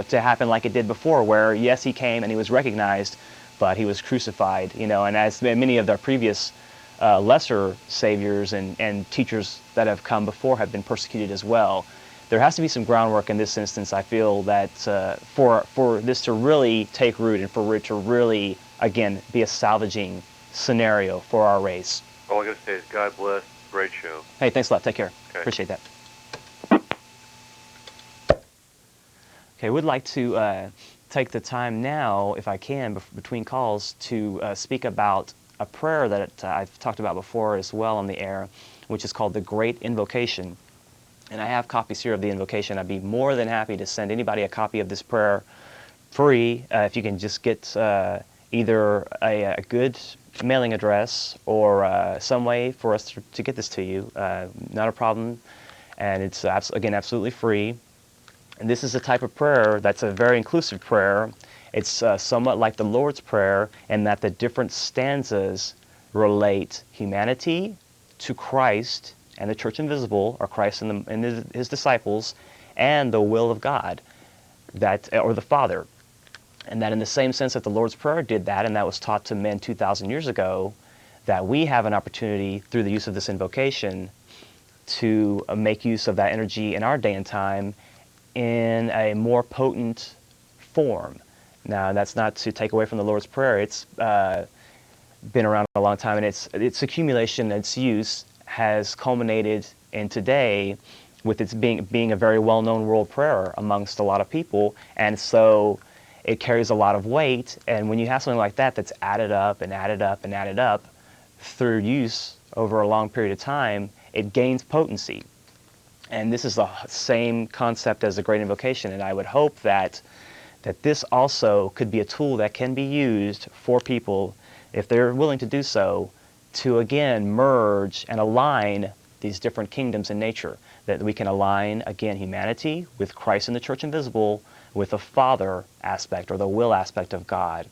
to happen like it did before, where yes, he came and he was recognized, but he was crucified, and as many of the previous lesser saviors and teachers that have come before have been persecuted as well. there has to be some groundwork in this instance. I feel that for this to really take root and for it to really, again, be a salvaging scenario for our race. All I got to say is God bless. Great show. Hey, thanks a lot. Take care. Okay. Appreciate that. Okay, we'd like to take the time now, if I can, between calls, to speak about a prayer that I've talked about before as well on the air, which is called the Great Invocation. And I have copies here of the invocation. I'd be more than happy to send anybody a copy of this prayer free if you can just get either a good mailing address or some way for us to get this to you. Not a problem. And it's, again, absolutely free. And this is a type of prayer that's a very inclusive prayer. It's somewhat like the Lord's Prayer in that the different stanzas relate humanity to Christ and the church invisible, or Christ and his disciples, and the will of God, or the Father. And that in the same sense that the Lord's Prayer did that, and that was taught to men 2,000 years ago, that we have an opportunity through the use of this invocation to make use of that energy in our day and time in a more potent form. Now, that's not to take away from the Lord's Prayer. It's been around a long time, and its accumulation, its use, has culminated in today with its being a very well-known world prayer amongst a lot of people. And so it carries a lot of weight. And when you have something like that that's added up and added up and added up through use over a long period of time, it gains potency. And this is the same concept as the Great Invocation, and I would hope that this also could be a tool that can be used for people, if they're willing to do so, to again merge and align these different kingdoms in nature. That we can align, again, humanity with Christ and the church invisible, with the Father aspect or the will aspect of God.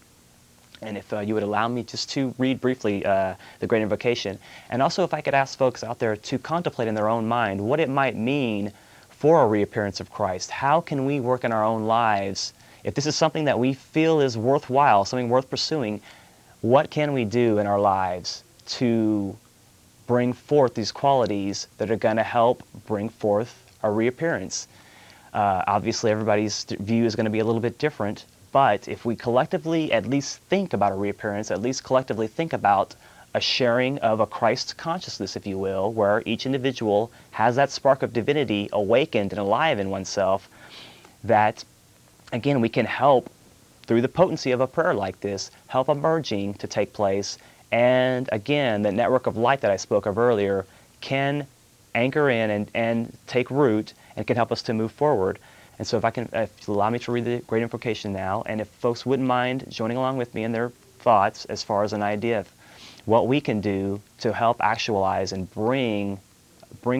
And if you would allow me just to read briefly the Great Invocation, and also if I could ask folks out there to contemplate in their own mind what it might mean for a reappearance of Christ. How can we work in our own lives? If this is something that we feel is worthwhile, something worth pursuing, what can we do in our lives to bring forth these qualities that are going to help bring forth a reappearance? Obviously, everybody's view is going to be a little bit different, but if we collectively at least think about a reappearance, at least collectively think about a sharing of a Christ consciousness, if you will, where each individual has that spark of divinity awakened and alive in oneself, that, again, we can help, through the potency of a prayer like this, help a merging to take place. And again, the network of light that I spoke of earlier can anchor in and take root and can help us to move forward. And so if you allow me to read the Great Invocation now, and if folks wouldn't mind joining along with me in their thoughts as far as an idea of what we can do to help actualize and bring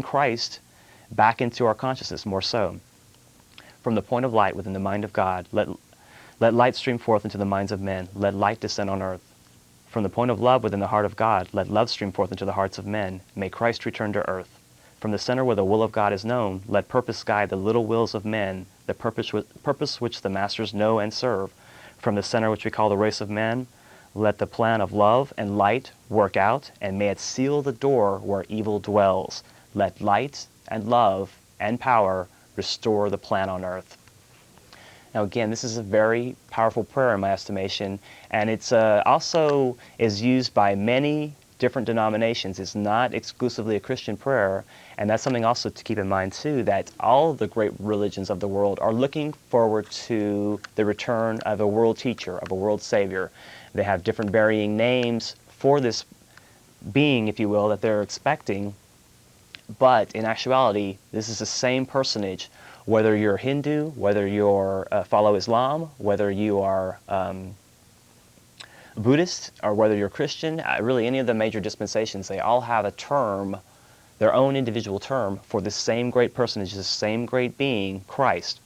Christ back into our consciousness more so. From the point of light within the mind of God, let light stream forth into the minds of men. Let light descend on earth. From the point of love within the heart of God, let love stream forth into the hearts of men. May Christ return to earth. From the center where the will of God is known, let purpose guide the little wills of men, the purpose which the masters know and serve. From the center which we call the race of men, let the plan of love and light work out, and may it seal the door where evil dwells. Let light and love and power restore the plan on earth. Now again, this is a very powerful prayer in my estimation, and it's also is used by many different denominations. It's not exclusively a Christian prayer, and that's something also to keep in mind too, that all the great religions of the world are looking forward to the return of a world teacher, of a world savior. They have different varying names for this being, if you will, that they're expecting, but in actuality, this is the same personage, whether you're Hindu, whether you're follow Islam, whether you are Buddhist, or whether you're Christian, really any of the major dispensations, they all have a term, their own individual term, for the same great personage, the same great being, Christ.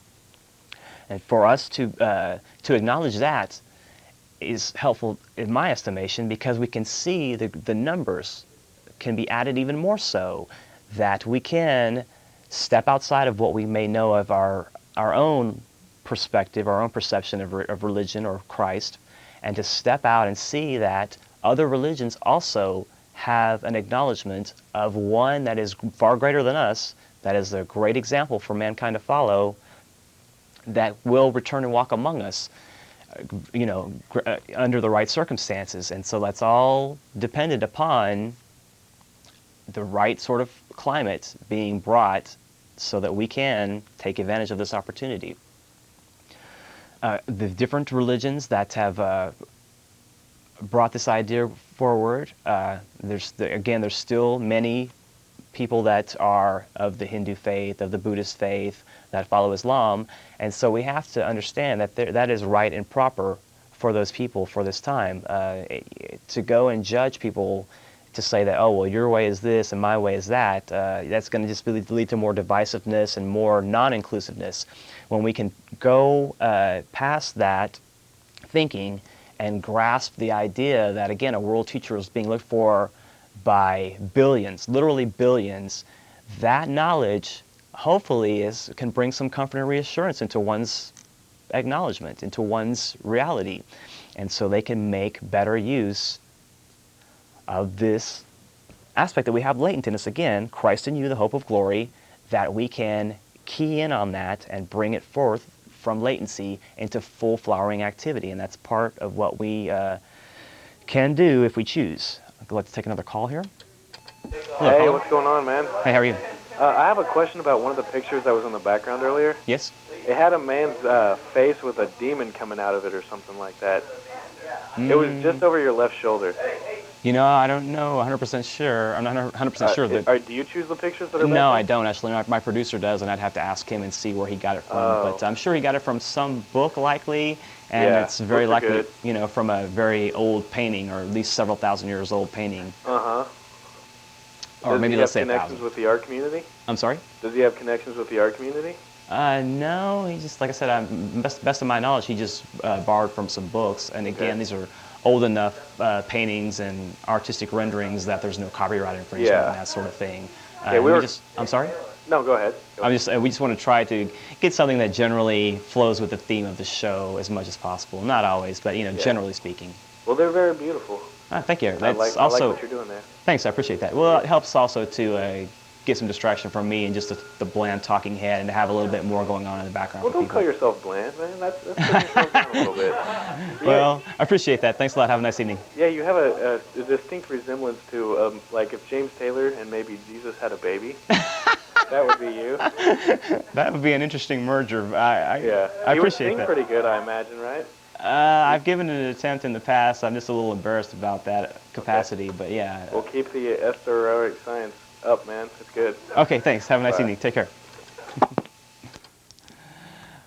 And for us to acknowledge that is helpful in my estimation, because we can see the numbers can be added even more so, that we can step outside of what we may know of our own perspective, our own perception of religion or Christ, and to step out and see that other religions also have an acknowledgement of one that is far greater than us, that is a great example for mankind to follow, that will return and walk among us, under the right circumstances. And so that's all dependent upon the right sort of climate being brought so that we can take advantage of this opportunity. The different religions that have brought this idea forward, there's still many people that are of the Hindu faith, of the Buddhist faith, that follow Islam, and so we have to understand that that is right and proper for those people for this time. To go and judge people, to say that, oh, well, your way is this and my way is that, that's going to just lead to more divisiveness and more non-inclusiveness. When we can go past that thinking and grasp the idea that, again, a world teacher is being looked for by billions, literally billions, that knowledge hopefully can bring some comfort and reassurance into one's acknowledgement, into one's reality. And so they can make better use of this aspect that we have latent in us. Again, Christ in you, the hope of glory, that we can key in on that and bring it forth from latency into full flowering activity. And that's part of what we can do if we choose. Let's take another call here. Hello, Hey, caller. what's going on, man? Hey, how are you? I have a question about one of the pictures that was in the background earlier. Yes? It had a man's face with a demon coming out of it or something like that. It was just over your left shoulder. I don't know 100% sure. I'm not 100% sure. Do you choose the pictures that are back No, there? I don't actually. My producer does, and I'd have to ask him and see where he got it from. Oh. But I'm sure he got it from some book, likely, and Yeah, it's very books are likely, good. from a very old painting, or at least several thousand years old painting, Uh-huh. or Does maybe he let's have say connections 1,000. with the art community? I'm sorry. Does he have connections with the art community? No, he just, like I said, best of my knowledge, he just borrowed from some books, and again, Okay. these are old enough paintings and artistic renderings that there's no copyright infringement Yeah. and that sort of thing. Yeah, we were- I'm sorry. No, go ahead. We just want to try to get something that generally flows with the theme of the show as much as possible. Not always, but generally speaking. Well, they're very beautiful. Thank you. I That's like also what you're doing there. thanks. I appreciate that. Well, it helps also to get some distraction from me and just the bland talking head, and to have a little bit more going on in the background. Well, for don't people. call yourself bland, man. That's putting yourself down a little bit. Well, I appreciate that. Thanks a lot. Have a nice evening. Yeah, you have a distinct resemblance to, like, if James Taylor and maybe Jesus had a baby. That would be you. That would be an interesting merger. I Yeah. You would appreciate sing that. pretty good, I imagine, right? I've given it an attempt in the past. I'm just a little embarrassed about that capacity, but yeah. We'll keep the esoteric science up, man. It's good. Okay, thanks. Have a nice Bye. evening. Take care.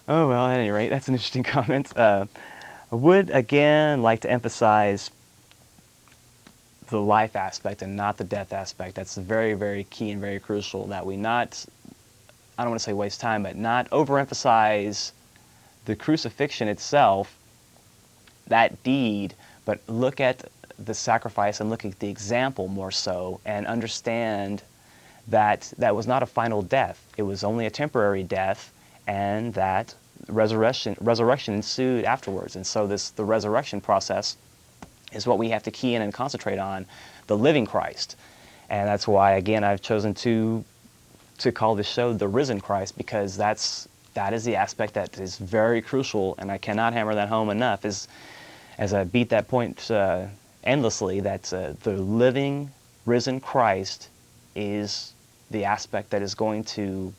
Oh, well, at any rate, that's an interesting comment. I would, again, like to emphasize the life aspect and not the death aspect. That's very, very key and very crucial, that we not, I don't want to say waste time, but not overemphasize the crucifixion itself, that deed, but look at the sacrifice and look at the example more so, and understand that that was not a final death. It was only a temporary death, and that resurrection ensued afterwards. And so the resurrection process is what we have to key in and concentrate on, the living Christ. And that's why, again, I've chosen to call this show The Risen Christ, because that is the aspect that is very crucial, and I cannot hammer that home enough, as I beat that point endlessly, that the living, risen Christ is the aspect that is going to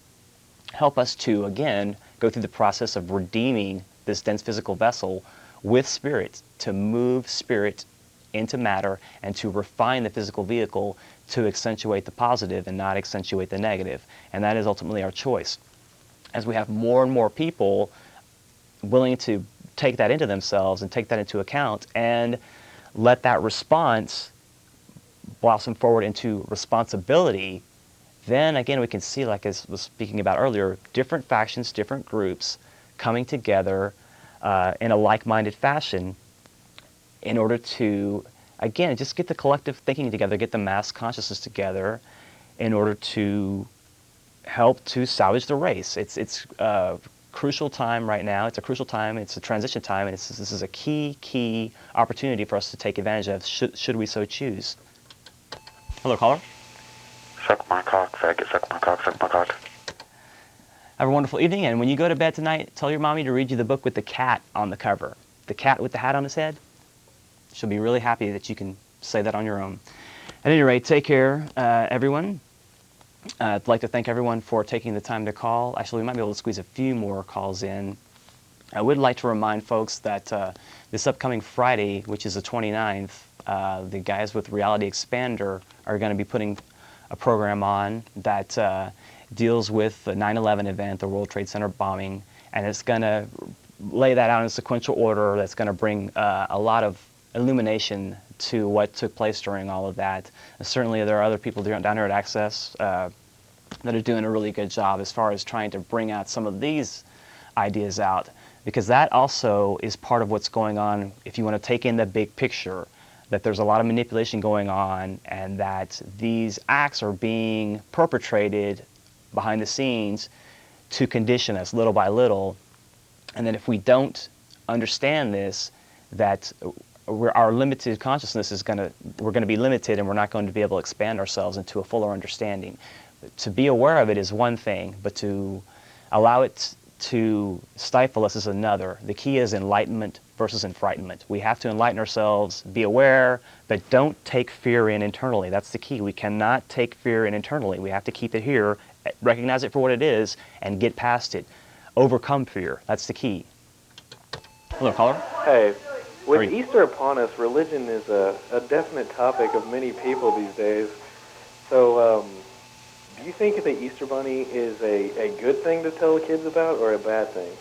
help us to, again, go through the process of redeeming this dense physical vessel with spirit, to move spirit into matter and to refine the physical vehicle to accentuate the positive and not accentuate the negative. And that is ultimately our choice. As we have more and more people willing to take that into themselves and take that into account and let that response blossom forward into responsibility, then again we can see, like I was speaking about earlier, different factions, different groups coming together in a like-minded fashion in order to, again, just get the collective thinking together, get the mass consciousness together in order to help to salvage the race. It's a crucial time right now. It's a crucial time. It's a transition time, and this is a key opportunity for us to take advantage of, should we so choose. Hello, caller. Suck my cock, Have a wonderful evening, and when you go to bed tonight, tell your mommy to read you the book with the cat on the cover. The cat with the hat on his head. She'll be really happy that you can say that on your own. At any rate, take care, everyone. I'd like to thank everyone for taking the time to call. Actually, we might be able to squeeze a few more calls in. I would like to remind folks that this upcoming Friday, which is the 29th, the guys with Reality Expander are going to be putting a program on that deals with the 9/11 event, the World Trade Center bombing, and it's going to lay that out in sequential order. That's going to bring a lot of illumination to what took place during all of that. Certainly there are other people down here at Access that are doing a really good job as far as trying to bring out some of these ideas out, because that also is part of what's going on if you want to take in the big picture, that there's a lot of manipulation going on and that these acts are being perpetrated behind the scenes to condition us little by little. And that if we don't understand this, that our limited consciousness we're going to be limited, and we're not going to be able to expand ourselves into a fuller understanding. To be aware of it is one thing, but to allow it to stifle us is another. The key is enlightenment versus enfrightenment. We have to enlighten ourselves, be aware, but don't take fear in internally. That's the key. We cannot take fear in internally. We have to keep it here, recognize it for what it is, and get past it. Overcome fear. That's the key. Hello, caller. Hey, with Are you- Easter upon us, religion is a definite topic of many people these days. So, do you think the Easter Bunny is a good thing to tell kids about or a bad thing?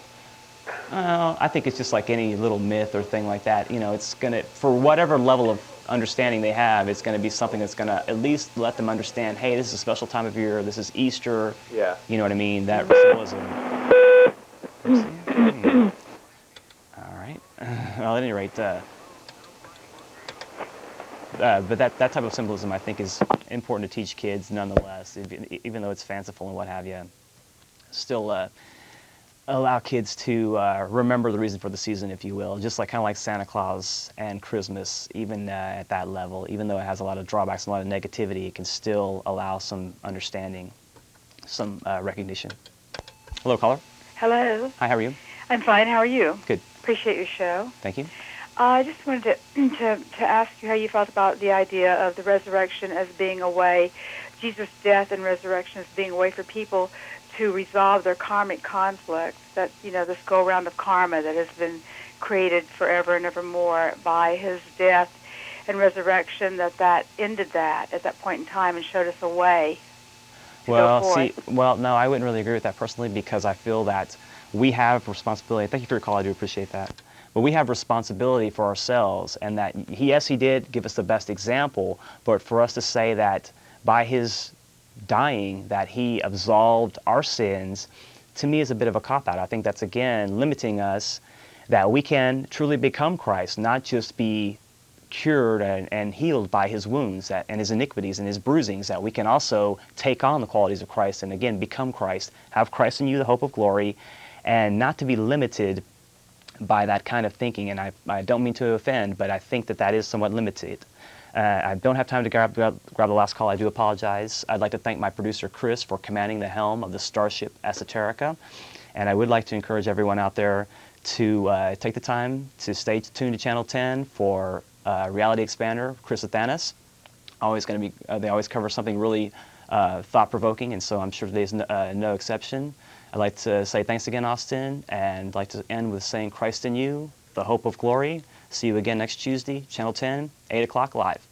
I think it's just like any little myth or thing like that. You know, it's going to, for whatever level of understanding they have, it's going to be something that's going to at least let them understand, hey, this is a special time of year, this is Easter. Yeah. You know what I mean? That symbolism. All right. Well, at any rate, but that type of symbolism, I think, is important to teach kids nonetheless, even though it's fanciful and what have you. Still allow kids to remember the reason for the season, if you will, just like kind of like Santa Claus and Christmas, even at that level. Even though it has a lot of drawbacks and a lot of negativity, it can still allow some understanding, some recognition. Hello, caller. Hello. Hi, how are you? I'm fine. How are you? Good. Appreciate your show. Thank you. I just wanted to ask you how you felt about the idea of the resurrection as being a way, Jesus' death and resurrection as being a way for people to resolve their karmic conflicts, that, you know, this go-around of karma that has been created forever and evermore by his death and resurrection, that ended that at that point in time and showed us a way to go forth. No, I wouldn't really agree with that personally, because I feel that we have responsibility. Thank you for your call. I do appreciate that. But we have responsibility for ourselves, and that, yes, he did give us the best example, but for us to say that by his dying that he absolved our sins, to me is a bit of a cop-out. I think that's, again, limiting us, that we can truly become Christ, not just be cured and healed by his wounds and his iniquities and his bruisings, that we can also take on the qualities of Christ and, again, become Christ, have Christ in you, the hope of glory, and not to be limited by that kind of thinking. And I don't mean to offend, but I think that is somewhat limited. I don't have time to grab the last call. I do apologize. I'd like to thank my producer, Chris, for commanding the helm of the Starship Esoterica. And I would like to encourage everyone out there to take the time to stay tuned to Channel 10 for Reality Expander, Chris Athanas. Always going to be, they always cover something really thought-provoking, and so I'm sure today's no exception. I'd like to say thanks again, Austin, and I'd like to end with saying Christ in you, the hope of glory. See you again next Tuesday, Channel 10, 8 o'clock live.